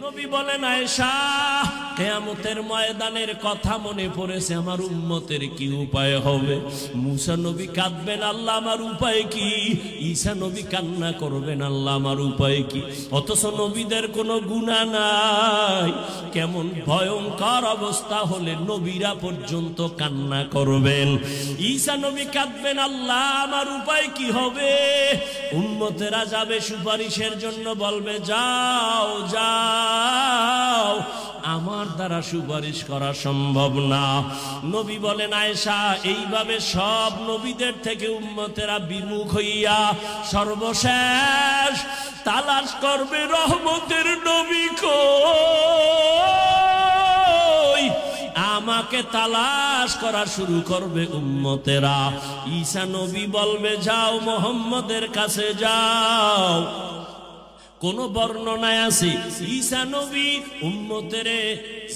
নবী বলেন, আয়েশা, কিয়ামতের ময়দানের কথা মনে পড়েছে, আমার উম্মতের কি উপায় হবে? মুসা নবী কাঁদবেন, আল্লাহ আমার উপায় কি? ঈসা নবী কান্না করবেন, আল্লাহ আমার উপায় কি? অথচ নবীদের কোনো গুনাহ নাই। কেমন ভয়ঙ্কর অবস্থা হলে নবীরা পর্যন্ত কান্না করবেন। ঈসা নবী কাঁদবেন, আল্লাহ আমার উপায় কি হবে? উম্মতেরা যাবে সুপারিশের জন্য, বলবে যাও যাও, আমার দ্বারা সুপারিশ করা সম্ভব না। নবী বলেন, আয়েশা, এইভাবে সব নবীদের থেকে উম্মতেরা বিমুখ হইয়া সর্বশেষ তালাশ করবে রহমতের নবী কই। আমাকে তালাশ করা শুরু করবে উম্মতেরা। ঈসা নবী বলবে, যাও মুহাম্মদের কাছে যাও। কোন বর্ণনায় আছে ঈসা নবী উম্মতের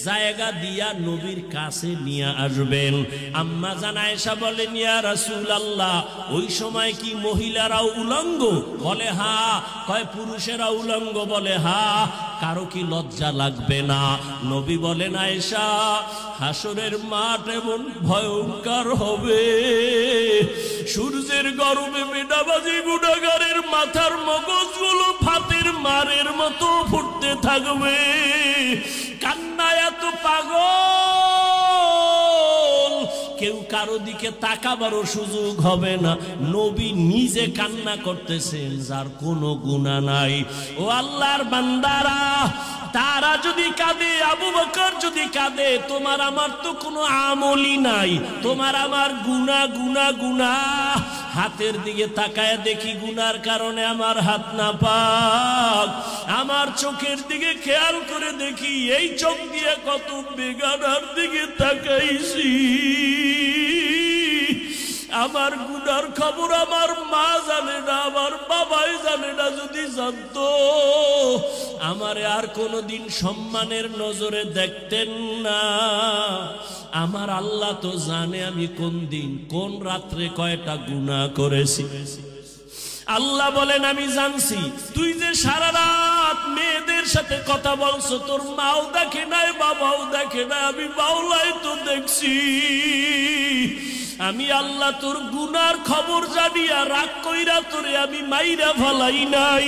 জায়গা দিয়া নবীর কাছে নিয়ে আসবেন। আম্মা জান আয়েশা বলেন, ইয়া রাসূলুল্লাহ, ওই সময় কি মহিলারাও উলঙ্গ? বলে হ্যাঁ। কয় পুরুষেরা উলঙ্গ? বলে হ্যাঁ। কারো কি লজ্জা লাগবে না? নবী বলেন, আয়েশা, হাসরের মাঠ এমন ভয়ঙ্কর হবে, সূর্যের গরমে মেডাবাজি গুনাহগারের মাথার মগজগুলো ফাতের মারের মতো ফুটতে থাকবে। কান্নায় এত পাগল, কেউ কারো দিকে তাকাবারও সুযোগ হবে না। নবী নিজে কান্না করতেছেন, যার কোনো গুনাহ নাই। ও আল্লাহর বান্দারা, তারা যদি কাঁদে, আবু বকর যদি কাঁদে, তোমার আমার তো কোনো আমলই নাই। তোমার আমার গুনাহ গুনাহ গুনাহ। হাতের দিকে তাকায় দেখি গুনার কারণে আমার হাত না পাক। আমার চোখের দিকে খেয়াল করে দেখি এই চোখ দিয়ে কত বেগানার দিকে তাকাইছি। আমার গুনার খবর আমার মা জানে না, আমার বাবাই জানে না। যদি জানতো, আমারে আর কোনোদিন সম্মানের নজরে দেখতেন না। আমার আল্লাহ তো জানে আমি কোন দিন কোন রাত্রে কয়টা গুনাহ করেছি। আল্লাহ বলেন, আমি জানছি তুই যে সারা রাত মেয়েদের সাথে কথা বলছো, তোর মাও দেখে নাই, বাবাও দেখে নাই, আমি বাউলাই তো দেখছি। আমি আল্লাহ তোর গুনার খবর জানিয়া রাগ কইরা তোরে আমি মাইরা ফালাই নাই।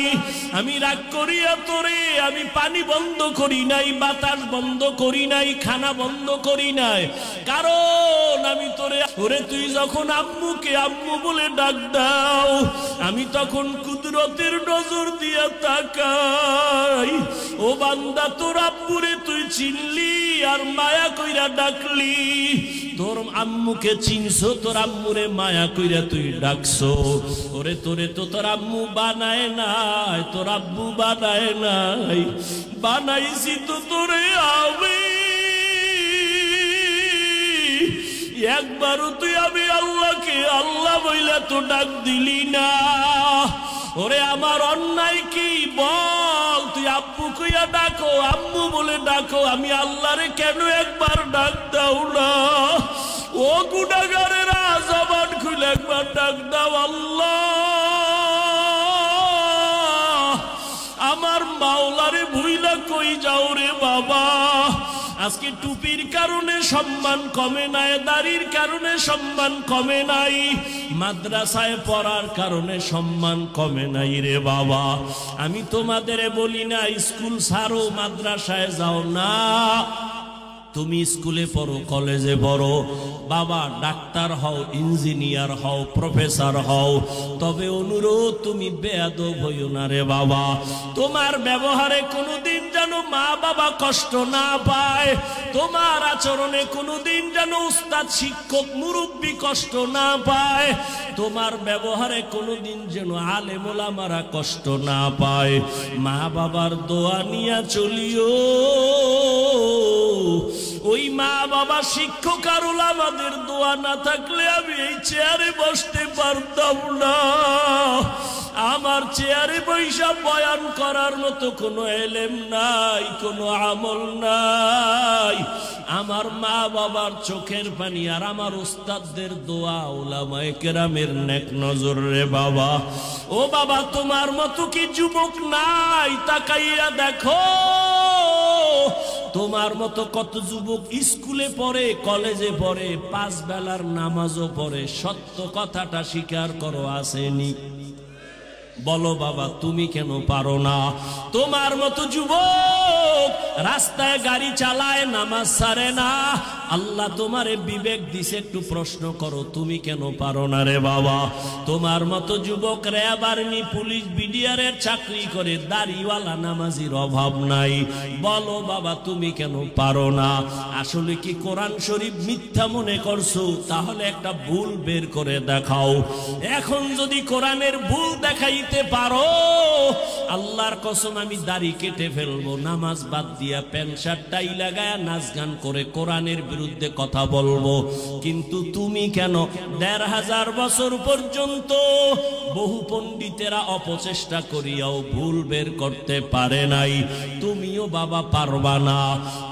আমি রাগ করিয়া তোরে আমি পানি বন্ধ করি নাই, বাতাস বন্ধ করি নাই, খানা বন্ধ করি নাই। কারণ আমি তোরে, ওরে তুই যখন আম্মুকে আম্মু বলে ডাক দাও, আমি তখন কুদরতের নজর দিয়া তাকাই। ও বান্দা, তোর আম্মুরে তুই চিনলি আর মায়া কইরা ডাকলি। তোর আম্মুকে চিনছো, তোর আম্মুরে মায়া কইরা তুই ডাকছো। ওরে তোরে তো তোর আম্মু বানায় নাই, তোর আব্বু বানায় নাই, বানাইছি তো তোরে আমি। একবারও তুই আমি আল্লাহকে আল্লাহ বইলা তো ডাক দিলি না। ওরে আমার অন্যায় কি বল? তুই আব্বু কইয়া ডাকো, আম্মু বলে ডাকো, আমি আল্লাহরে কেন একবার ডাক দাও না? ও গুনাহগারেরা, জবান খুলে একবার ডাক দাও, আল্লাহ আমার মাওলারে ভুইলা কই যাও রে বাবা। আজকে টুপির কারণে সম্মান কমে নাই, দাড়ির কারণে সম্মান কমে নাই, মাদ্রাসায় পড়ার কারণে সম্মান কমে নাই রে বাবা। আমি তোমাদের বলি না স্কুল ছাড়ো, মাদ্রাসায় যাও না। তুমি স্কুলে পড়ো, কলেজে পড়ো, বাবা ডাক্তার হও, ইঞ্জিনিয়ার হও, প্রফেসর হও, তবে অনুরোধ তুমি বেয়াদব হইও না রে বাবা। তোমার ব্যবহারে কোনোদিন যেন মা বাবা কষ্ট না পায়, তোমার আচরণে কোনোদিন যেন উস্তাদ শিক্ষক মুরব্বী কষ্ট না পায়, তোমার ব্যবহারে কোনোদিন যেন আলেম ওলামারা কষ্ট না পায়। মা বাবার দোয়া নিয়া চলিও। ওই মা বাবা শিক্ষক আর ওলামাদের দোয়া না থাকলে আমি এই চেয়ারে বসতে পারতাম না। আমার চেয়ারে বৈশা বয়ান করার মতো কোনো এলেম নাই, কোনো আমল নাই। আমার মা বাবার চোখের পানি আর আমার উস্তাদদের দোয়া, উলামায়ে কেরামের নেক নজর রে বাবা। ও বাবা, তোমার মতো কি যুবক নাই? তাকাইয়া দেখো তোমার মতো কত যুবক স্কুলে পড়ে, কলেজে পড়ে, 5 বেলার নামাজও পড়ে, সত্য কথাটা স্বীকার করো আসেনি? বলো বাবা, তুমি কেন পারো না? তোমার মতো যুবক রাস্তায় গাড়ি চালায়, নামাজ ছাড়ে না। আল্লাহ তোমারে বিবেক দিছে, একটু প্রশ্ন করো, তুমি কেন পারো না রে বাবা? তোমার মতো যুবক র্যাব, আর্মি, পুলিশ, বিডিআরের চাকরি করে, দাড়িওয়ালা নামাজির অভাব নাই। বলো বাবা, তুমি কেন পারো না? আসলে কি কোরআন শরীফ মিথ্যা মনে করছো? তাহলে একটা ভুল বের করে দেখাও। এখন যদি কোরআনের ভুল দেখাইতে পারো, আল্লাহর কসম আমি দাড়ি কেটে ফেলবো, নামাজ বাদ দিয়া প্যান্ট শার্ট টাই লাগায়া নাচ গান করে কোরআনের বিরুদ্ধে কথা বলবো। কিন্তু তুমি কেন 1500 বছর পর্যন্ত বহু পণ্ডিতেরা অপচেষ্টা করিয়াও ভুল বের করতে পারে নাই, তুমিও বাবা পারবা না?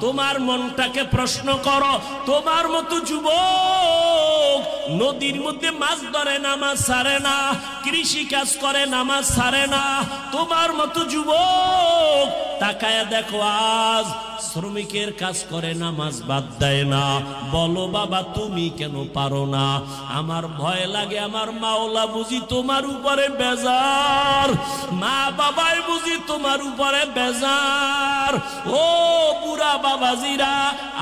তোমার মনটাকে প্রশ্ন করো। তোমার মতো যুবক নদীর মধ্যে মাছ ধরে, নামাজ ছাড়ে না, কৃষি কাজ করে, নামাজ ছাড়ে না। তোমার মতো যুবক তাকায় দেখো, আজ শ্রমিকের কাজ করে, নামাজ বাদ দেয় না। বলো বাবা, তুমি কেন পারো না? আমার ভয় লাগে, আমার মাওলা বুঝি তোমার উপরে বেজার, মা বাবাই বুঝি তোমার উপরে বেজার। ও বুড়া বাবাজিরা,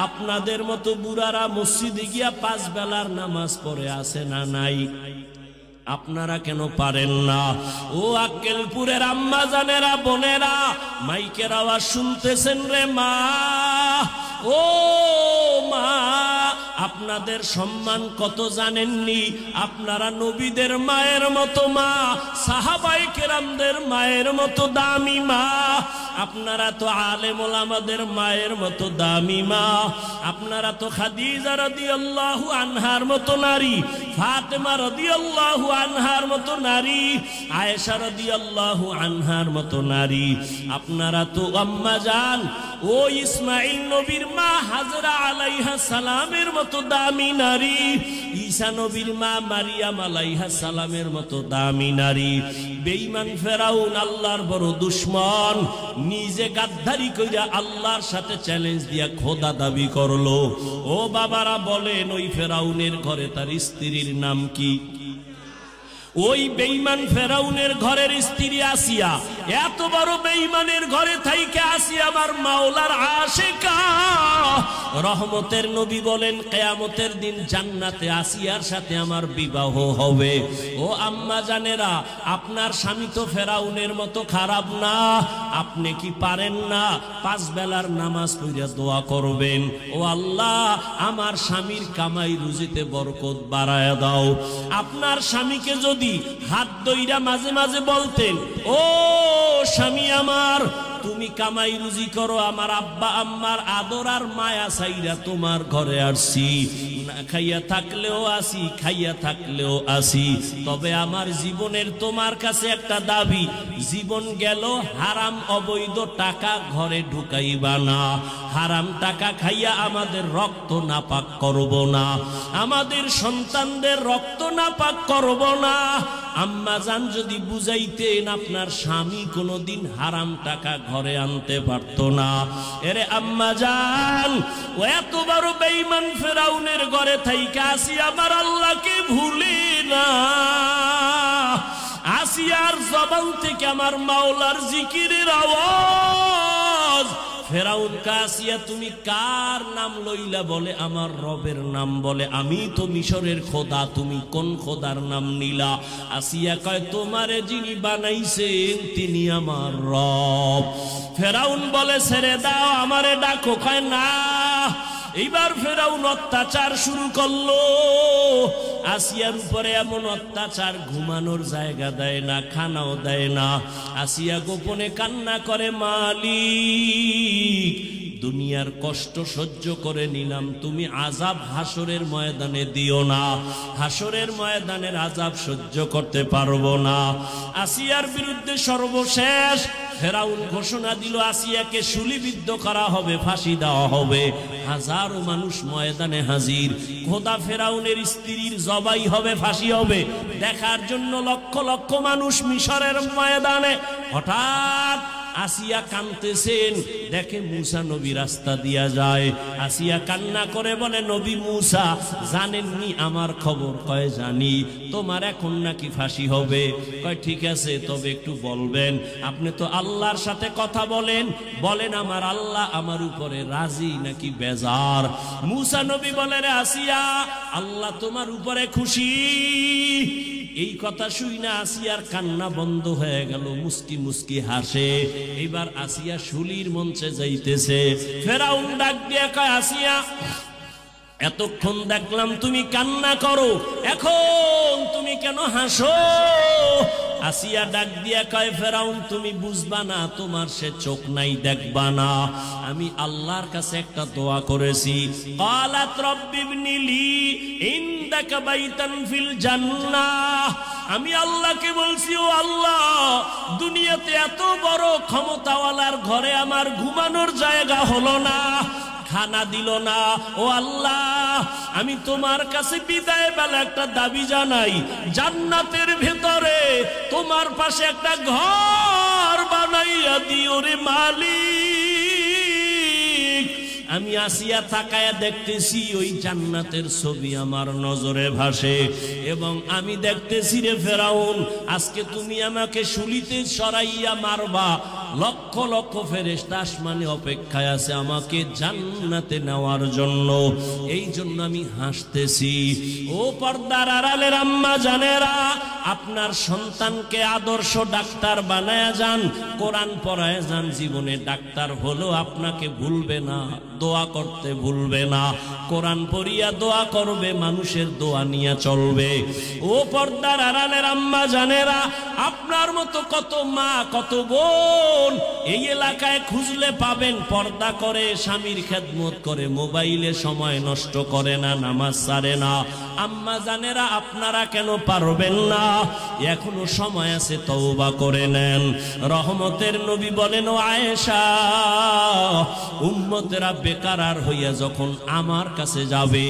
আপনাদের মতো বুড়ারা মসজিদে গিয়া 5 বেলার নামাজ পড়ে আছে না নাই? আপনারা কেন পারেন না? ও আক্কেলপুরের আম্মা জানেরা, বোনেরা, মাইকের আওয়াজ শুনতেছেন রে মা? ও মা, আপনাদের সম্মান কত জানেননি? আপনারা নবীদের মায়ের মতো মা, সাহাবায়ে কেরামদের মায়ের মতো দামি মা। আপনারা তো আলেম ওলামাদের মায়ের মতো দামি মা। আপনারা তো খাদিজা রাদিয়াল্লাহু আনহার মতো নারী, ফাতেমা রাদিয়াল্লাহু আনহার মতো নারী, আয়েশা রাদিয়াল্লাহু আনহার মতো নারী। আপনারা তো আম্মা জান ও ইসমাইল নবীর মা হাজরা আলাইহা সালামের মতো দামি নারী, ঈসা নবীর মা মারিয়াম আলাইহা সালামের মতো দামি নারী। বেঈমান ফেরাউন আল্লাহর বড় দুশমন, নিজে গাদ্দারি কইরা আল্লাহর সাথে চ্যালেঞ্জ দিয়া খোদা দাবি করলো। ও বাবারা বলেন, ওই ফেরাউনের ঘরে তার স্ত্রীর নাম কি? ওই বেঈমান ফেরাউনের ঘরের স্ত্রী আসিয়া। এত বড় বেঈমানের ঘরে থাইকে আসিয়া আমার মাওলার আশিকা। রহমতের নবী বলেন, কিয়ামতের দিন জান্নাতে আসিয়ার সাথে আমার বিবাহ হবে। ও আম্মা জানেরা, আপনার স্বামী তো ফেরাউনের মতো খারাপ না। আপনি কি পারেন না 5 বেলার নামাজ পড়িয়া দোয়া করবেন, ও আল্লাহ আমার স্বামীর কামাই রুজিতে বরকত বাড়ায়া দাও। আপনার স্বামীকে যদি হাত ধইরা মাঝে মাঝে বলতেন, ও স্বামী আমার, তুমি কামাই রুজি করো, আমার আব্বা আম্মার আদর আর মায়া চাইরা তোমার ঘরে আসছি, না খাইয়া থাকলেও আসি, খাইয়া থাকলেও আসি। তবে আমার জীবনের তোমার কাছে একটা দাবি, জীবন গেল হারাম অবৈধ টাকা ঘরে ঢুকাইবা না। হারাম টাকা খাইয়া আমাদের রক্ত নাপাক করব না, আমাদের সন্তানদের রক্ত নাপাক করব না। আম্মা জান যদি বুঝাইতেন, আপনার স্বামী কোনোদিন হারাম টাকা ঘরে আনতে পারতো না। এরে আম্মা জান, ও এত বড় বেঈমান ফেরাউনের ঘরে থাইকা আসি আমার আল্লাহকে ভুলি না। আসিয়ার জবান থেকে আমার মাওলার জিকিরের আওয়াজ। ফেরাউন কাসিয়া, তুমি কার নাম লইলা? বলে আমার রবের নাম। বলে আমি তো মিশরের খোদা, তুমি কোন খোদার নাম নিলা? আসিয়া কয়, তোমারে যিনি বানাইছেন তিনি আমার রব। ফেরাউন বলে, ছেড়ে দাও, আমারে ডাকো। কয় না। এইবার ফেরাউন অত্যাচার শুরু করলো। আসিয়ার উপরে এমন অত্যাচার, ঘুমানোর জায়গা দেয় না, খানাও দেয় না। আসিয়া গোপনে কান্না করে, মালিক দুনিয়ার কষ্ট সহ্য করে নিলাম, তুমি আযাব হাসরের ময়দানে দিও না। হাসরের ময়দানের আযাব সহ্য করতে পারবো না। আসিয়ার বিরুদ্ধে সর্বশেষ ফেরাউন ঘোষণা দিল, আসিয়াকে শুলিবিদ্ধ করা হবে, ফাঁসি দেওয়া হবে। হাজারো মানুষ ময়দানে হাজির। খোদা ফেরাউনের স্ত্রীর জবাই হবে, ফাঁসি হবে। দেখার জন্য লক্ষ লক্ষ মানুষ মিশরের ময়দানে। হঠাৎ আসিয়া কাঁদতেছেন, দেখে মুসা নবী রাস্তা দিয়া যায়। আসিয়া কান্না করে বলে, নবী মুসা জানেননি আমার খবর? কয় জানি। তোমার এখন নাকি ফাঁসি হবে? কয় ঠিক আছে, তবে একটু বলবেন, আপনি তো আল্লাহর সাথে কথা বলেন, বলেন আমার আল্লাহ আমার উপরে রাজি নাকি বেজার? মুসা নবী বলে, রে আসিয়া, আল্লাহ তোমার উপরে খুশি। এই কথা শুই না আসিয়ার কান্না বন্ধ হয়ে গেল, মুস্কি মুস্কি হাসে। এবার আসিয়া শুলির মঞ্চে যাইতেছে। ফেরাউন ডাক দিয়ে কয়, আসিয়া এতক্ষণ দেখলাম তুমি কান্না করো, এখন তুমি কেন হাসো? আসিয়া ডাক দিয়া কয়, ফেরাউন তুমি বুঝবা না, তোমার সে চোখ নাই, দেখবা না। আমি আল্লাহর কাছে একটা দোয়া করেছি। ক্বালাত রাব্বিবনি লি ইনদাকা বাইতান ফিল জান্নাহ। আমি আল্লাহকে বলছি, ও আল্লাহ, দুনিয়াতে এত বড় ক্ষমতাওয়ালার ঘরে আমার ঘুমানোর জায়গা হলো না, খানা দিল না। ও আল্লাহ, আমি তোমার কাছে বিদায় বেলা একটা দাবি জানাই, জান্নাতের ভেতরে তোমার পাশে একটা ঘর বানাইয়া দিও রে মালিক। আমি আসিয়া তাকায়া দেখতেছি ওই জান্নাতের ছবি আমার নজরে ভাসে, এবং আমি দেখতেছি রে ফেরাউন, আজকে তুমি আমাকে শুলিতে সরাইয়া মারবা, লক্ষ লক্ষ ফেরেশতা আসমানে অপেক্ষায় আছে আমাকে জান্নাতে নেওয়ার জন্য। এই জন্য আমি হাসতেছি। ও পর্দার আড়ালের আম্মা জানেরা, আপনার সন্তানকে আদর্শ ডাক্তার বানায়া যান, কোরআন পড়ায় যান, জীবনে ডাক্তার হলো আপনাকে ভুলবে না, দোয়া করতে ভুলবে না, কোরআন পড়িয়া দোয়া করবে, মানুষের দোয়া নিয়ে চলবে। ও পর্দার আড়ালের আম্মা জানেরা, আপনার মতো কত মা কত বোন এই এলাকায় খুঁজলে পাবেন, পর্দা করে, স্বামীর খেদমত করে, মোবাইলে সময় নষ্ট করে না, নামাজ ছাড়ে না। আম্মা জানেরা, আপনারা কেন পারবেন না? এখনো সময় আছে, তওবা করে নেন। রহমতের নবী বলেন, ও আয়েশা, উম্মতেরা বেকার হইয়া যখন আমার কাছে যাবে,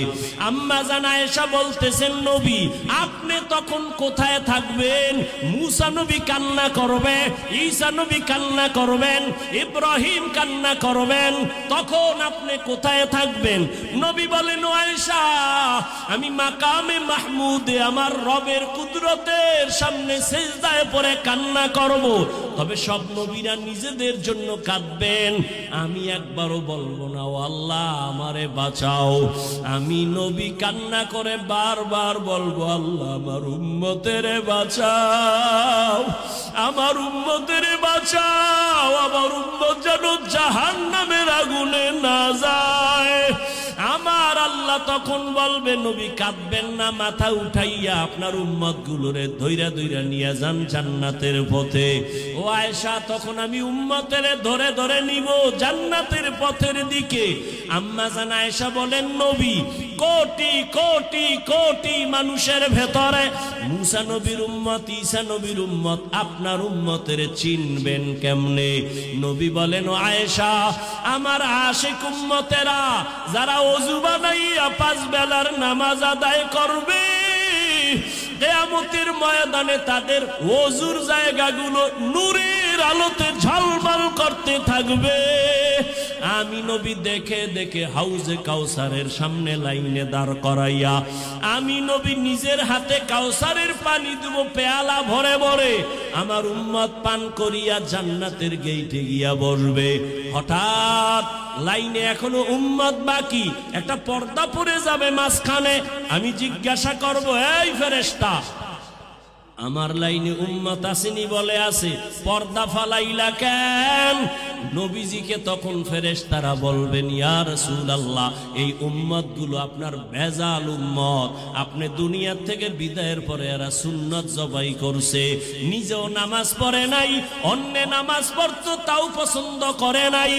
আম্মা জান আয়েশা বলতেছেন, নবী আপনি তখন কোথায় থাকবেন? মুসা নবী কান্না করবে, ঈসা নবী কান্না করবেন, ইব্রাহিম কান্না করবেন, তখন আপনি কোথায় থাকবেন? নবী বলেন, ও আয়েশা, আমি মাকামে মাহমুদে আমার রবের কুদরতের সামনে সিজদায় পড়ে কান্না করব। তবে সব নবীরা নিজেদের জন্য কাঁদবেন, আমি একবারও বলবো না, ও আল্লাহ আমারে বাঁচাও। আমি নবী কান্না করে বারবার বলবো, আল্লাহ আমার উম্মতের বাঁচাও, আমার উম্মতের বাঁচাও, আমার উম্মত যেন জাহান্নামের আগুনে না যায়। আমার আল্লাহ তখন বলবে, নবী কাঁদবেন না, মাথা উঠাইয়া আপনার উম্মত গুলোরে ধইরা ধইরা নিয়ে যান জান্নাতের পথে। ও আয়েশা, তখন আমি উম্মতের ধরে ধরে নিব জান্নাতের পথের দিকে। আম্মা জান আয়েশা বলেন, নবী কোটি কোটি কোটি মানুষের ভেতরে মুসা নবীর উম্মত, ঈসা নবীর উম্মত, আপনার উম্মতের চিনবেন কেমনে? নবী বলেন, ও আয়েশা, আমার আশিক উম্মতেরা যারা ওযু বানাইয়া 5 বেলার নামাজ আদায় করবে, কিয়ামতের ময়দানে তাদের ওযুর জায়গাগুলো নূরের আলোতে ঝলমল করতে থাকবে। আমি নবী দেখে দেখে হাউজে কাউসারের সামনে লাইনে দাঁড় করাইয়া আমি নবী নিজের হাতে কাউসারের পানি দেব পেয়ালা ভরে ভরে, আমার উম্মত পান করিয়া জান্নাতের গেইটে গিয়া বসবে। হঠাৎ লাইনে এখনো উম্মত বাকি, একটা পর্দা পড়ে যাবে মাঝখানে। আমি জিজ্ঞাসা করব, এই ফেরেশতা, আমার লাইনে উম্মত আসেনি? বলে আছে। পর্দা ফালাইলা কেন? নবীজিকে তখন ফেরেশতারা বলবেন, ইয়া রাসূলুল্লাহ, এই উম্মতগুলো আপনার ভেজাল উম্মত, আপনি দুনিয়া থেকে বিদায়ের পরে এরা সুন্নত জবাই করছে, নিজেও নামাজ পড়ে নাই, অন্য নামাজ পড়তো তাও পছন্দ করে নাই,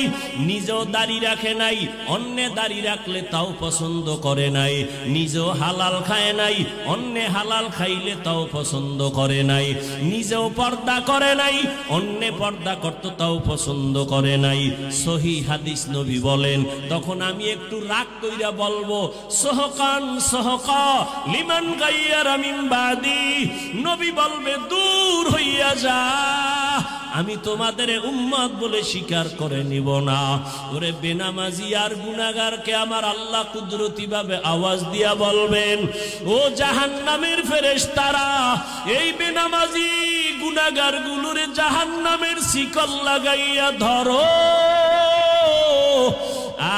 নিজেও দাড়ি রাখে নাই, অন্য দাড়ি রাখলে তাও পছন্দ করে নাই, নিজেও হালাল খায় নাই, অন্য হালাল খাইলে তাও পছন্দ করে নাই, নিজেও পর্দা করে নাই, অন্য পর্দা করতো তাও পছন্দ করে নাই। সহিহ হাদিস নবী বলেন, তখন আমি একটু রাগ কইরা বলবো, সহকান সহকা লিমান গাইয়ারা মিন বাদি। নবী বলবে, দূর হইয়া যা, আমি তোমাদের উম্মত বলে স্বীকার করে নিব না। ওরে বেনামাজি আর গুনাহগারকে আমার আল্লাহ কুদরতি ভাবে আওয়াজ দিয়া বলবেন, ও জাহান্নামের ফেরেশতারা, এই বেনামাজি গুনাহগার গুলোরে জাহান্নামের শিকল লাগাইয়া ধরো।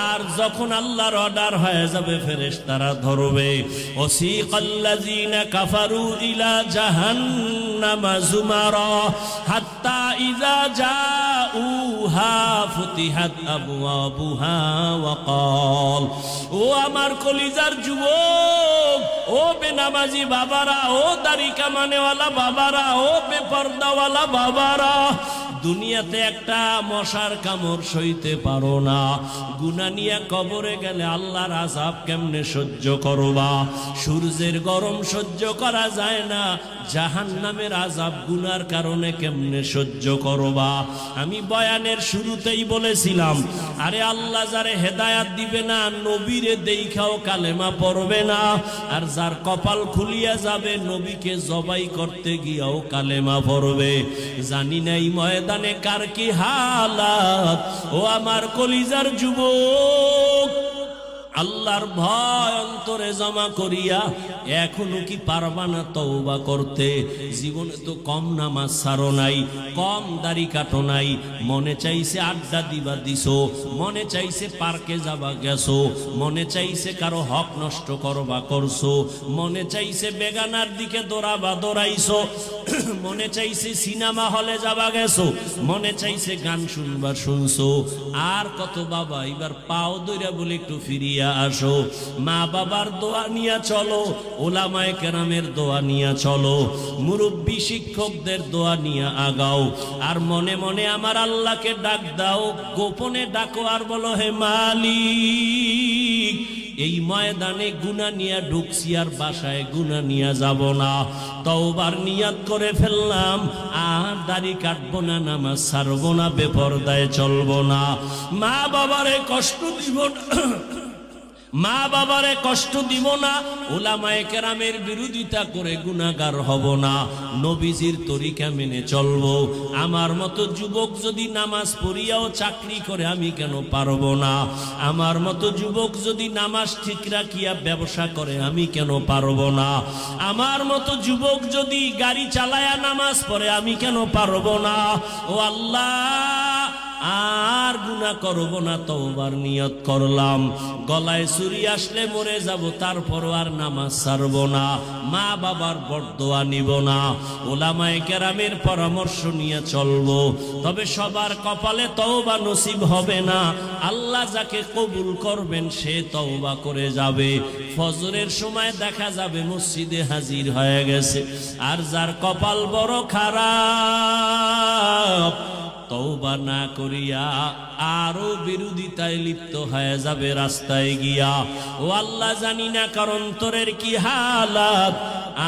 আর যখন আল্লাহর অর্ডার হয়ে যাবে ফেরেশতারা ধরবে। ওয়াসিকাল্লাযীনা কাফারু ইলা জাহান্নামা যুমারা হাত্তা ইযা জাউহা ফুতিহাত আবওয়াবুহা ওয়া ক্বাল, ও আমার কলিজার যুবক, ও বেনামাজি বাবারা, ও দাড়ি কামানেওয়ালা বাবারা, ও বেপরদাওয়ালা বাবারা, দুনিয়াতে একটা মশার কামড় সইতে পারো না, গুনাহ নিয়ে কবরে গেলে আল্লাহর আযাব কেমনে সহ্য করবা? সূর্যের গরম সহ্য করা যায় না, জাহান্নামের আযাব গুনার কারণে কেমনে সহ্য করবা? আমি বয়ানের শুরুতেই বলেছিলাম, আরে আল্লাহ যারে হেদায়াত দিবে না, নবীরে দেখাও কালেমা পড়বে না, আর যার কপাল খুলিয়া যাবে নবীকে জবাই করতে গিয়াও কালেমা পড়বে। জানি নাই ময়দানে কার কি হালাত। ও আমার কলিজার যুবক, আল্লাহর ভয় অন্তরে জমা করিয়া এখনো কি পারবা না তওবা করতে? জীবনে তো কম নামাজ ছাড়ো নাই, কম দাড়ি কাটো নাই, মনে চাইছে আড্ডা দিবা দিছো, মনে চাইছে পার্কে যাবা গেছো, মনে চাইছে কারো হক নষ্ট করবা করছো, মনে চাইছে বেগানার দিকে দৌড়াবা দৌড়াইছো, মনে চাইছে সিনেমা হলে যাবা গেছো, মনে চাইছে গান শুনবার শুনছো। আর কত বাবা, এবার পাও দইরা বলে একটু ফিরিয়া আসো। মা বাবার দোয়া নিয়া চলো, ওলামায়ে কেরামের দোয়া নিয়া চলো, মুরব্বী শিক্ষকদের দোয়া নিয়া আগাও। আর মনে মনে আমার আল্লাহকে ডাক দাও, গোপনে ডাকো আর বলো, হে মালিক, এই ময়দানে গুনাহ নিয়া ঢুকছি, আর বাসায় গুনাহ নিয়া যাব না। তওবার নিয়াত করে ফেললাম, আর দাড়ি কাটবো না, নামাজ ছাড়বো না, বেপরদায় চলবো না, মা বাবারে কষ্ট দিব না, মা বাবারে কষ্ট দিব না, উলামায়ে কেরামের বিরোধিতা করে গুনাহগার হব না, নবীজির তরিকা মেনে চলবো। আমার মতো যুবক যদি নামাজ পড়িয়াও চাকরি করে, আমি কেন পারবো না? আমার মতো যুবক যদি নামাজ ঠিক রাখিয়া ব্যবসা করে, আমি কেন পারবো না? আমার মতো যুবক যদি গাড়ি চালায়া নামাজ পড়ে, আমি কেন পারবো না? ও আল্লাহ, আর গুনাহ করব না, তওবার নিয়ত করলাম। গলায় ছুরি আসলে মরে যাব, তারপরও আর নামাজ ছাড়ব না, মা বাবার বরদোয়া নিব না, উলামায়ে কেরামের পরামর্শ নিয়ে চলবো। তবে সবার কপালে তওবা নসিব হবে না। আল্লাহ যাকে কবুল করবেন সে তওবা করে যাবে, ফজরের সময় দেখা যাবে মসজিদে হাজির হয়ে গেছে। আর যার কপাল বড় খারাপ, তওবা না করিয়া আরো বিরোধিতায় লিপ্ত হয়ে যাবে রাস্তায় গিয়া। ও আল্লাহ, জানি না কার অন্তরের কি হালাত,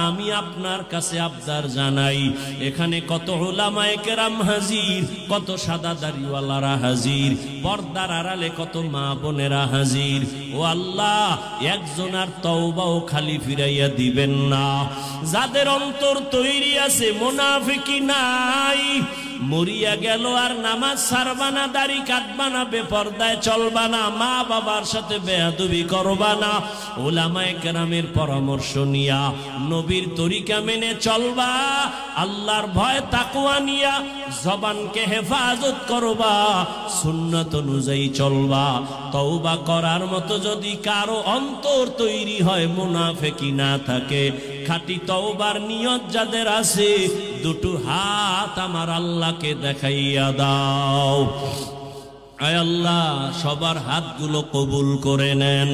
আমি আপনার কাছে আবদার জানাই, এখানে কত উলামায়ে কেরাম হাজির, কত সাদা দাড়িওয়ালারা হাজির, পর্দার আড়ালে কত মা বোনেরা হাজির। ও আল্লাহ, একজনের তওবাও খালি ফিরাইয়া দিবেন না। যাদের অন্তর তৈরি আছে, মুনাফিকি নাই, মরিয়া গেল আর নামাজ ছাড়বা না, দাড়ি কাটবা না, বেপরদায় চলবা না, মা বাবার সাথে বেয়াদবি করবা না, উলামায়ে কেরামের পরামর্শ নিয়া নবীর তরিকা মেনে চলবা, আল্লাহর ভয় তাকওয়া নিয়া জবানকে হেফাজত করবা, সুন্নাত অনুযায়ী চলবা। তওবা করার মতো যদি কারো অন্তর তৈরি হয়, মুনাফিকি না থাকে, খাঁটি তওবার নিয়ত যাদের আছে, দুটো হাত আমার আল্লাহকে দেখাইয়া দাও। আয় আল্লাহ, সবার হাতগুলো কবুল করে নেন।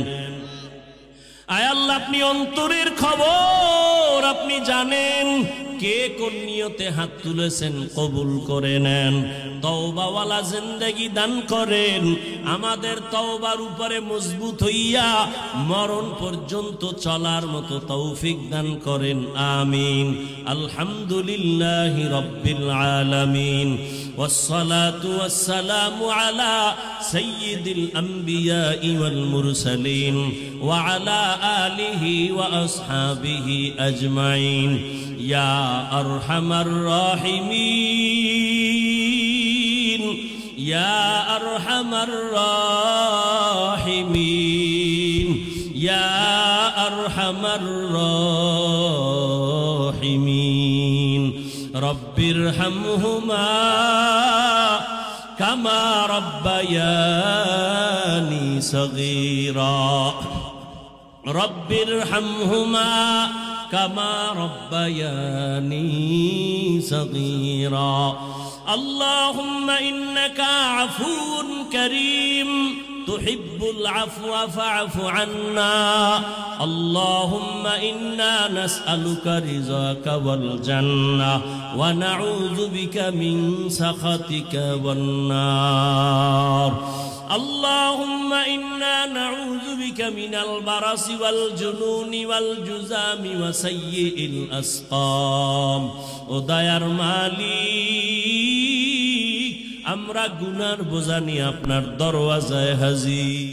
আয় আল্লাহ, আপনি অন্তরের খবর আপনি জানেন, কে কোন নিয়তে হাত তুলেছেন কবুল করে নেন। তওবাওয়ালা জিন্দেগি দান করেন, আমাদের তওবার উপরে মজবুত হইয়া মরণ পর্যন্ত চলার মতো তৌফিক দান করেন, আমিন। আলহামদুলিল্লাহি রাব্বিল আলামিন, ওয়াসসালাতু ওয়াসসালামু আলা সাইয়্যিদিল আমবিয়াই ওয়াল মুরসালিন ওয়া আলা আলিহি ওয়া আসহাবিহি আজমাইন। ইয়া আরহামার রাহিমিন। ইয়া আরহামার রাহিমিন ইয়া আরহামার রাহিমিন রব্বিরহামহুমা কামা রাব্বায়ানি সগীরা রব্বিরহামহুমা কামা রাব্বায়ানি সগীরা আল্লাহুম্মা ইন্নাকা আফুন কারীম তুহিব্বুল আফওয়া ফা'ফু আন্না আল্লাহুম্মা ইন্না নাসআলুকা রিযাকা ওয়াল জান্নাহ ওয়া নাউযু বিকা মিন সাখাতিকা ওয়ান নার اللهم إنا نعوذ بك من البرص والجنون والجذام وسيء الأسقام وديار মালিক আমরা গুনার বোঝা নিয়ে আপনার দরওয়াজায় হাজির।